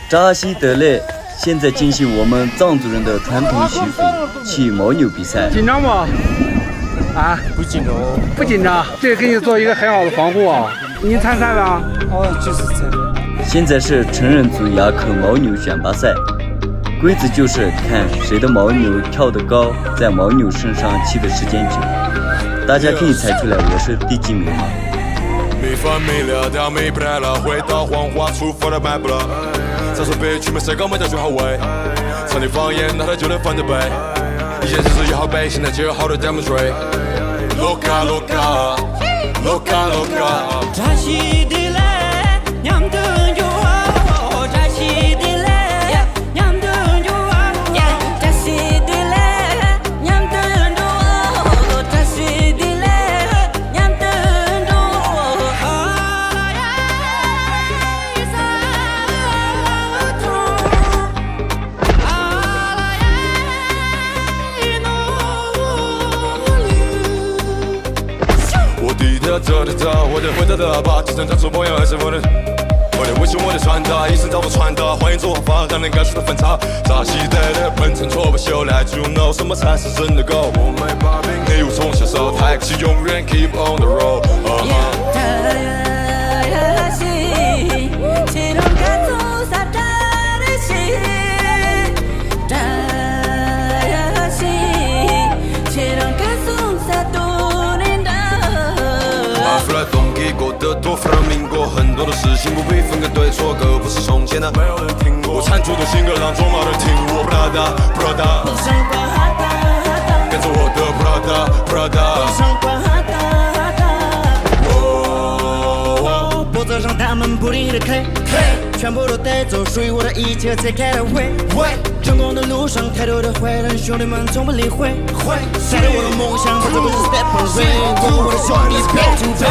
扎西德勒现在进行我们藏族人的传统习俗骑牦牛比赛。紧张吗？啊，不紧张，不紧张。这给你做一个很好的防护啊。你参赛吧？哦，就是参赛。现在是成人组亚克牦牛选拔赛，规则就是看谁的牦牛跳得高，在牦牛身上骑的时间久。大家可以猜出来我是第几名吗？没完没了，他没不来了，回到黄花出发的买不了。再说别去没谁搞没叫最好位，唱点方言那他就能翻着背。以前就是有好背，现在就有好多 demonstrate。Loca loca loca loca。扎西的来，娘的就我，扎西的来，娘的就我，扎西的来，娘的就我，扎西的来，娘的就我。啊呀，一撒头，啊呀，努力。我低调走着走，我的回答的把提升长出模样还是我的。我的微信，我的穿搭，一生找我穿搭，欢迎做方法，还能感受到反差。扎西德勒本身挫败秀来 ，You know 什么才是真的 go？ 我没把柄，内务从小手，抬起永远 keep on the road。出来东给过的多，弗拉明戈，很多的事情不必分个对错，歌不是从前的，没有人听过。我产出的新歌让中马人听我，布拉达，布拉达，跟着我的布拉达，布拉达。脖子上他们不停的 K， 全部都带走属于我的一切才开的会。成功的路上太多的坏人，兄弟们从不理会。带着我的梦想，这不是 step on way， 我的兄弟别紧张。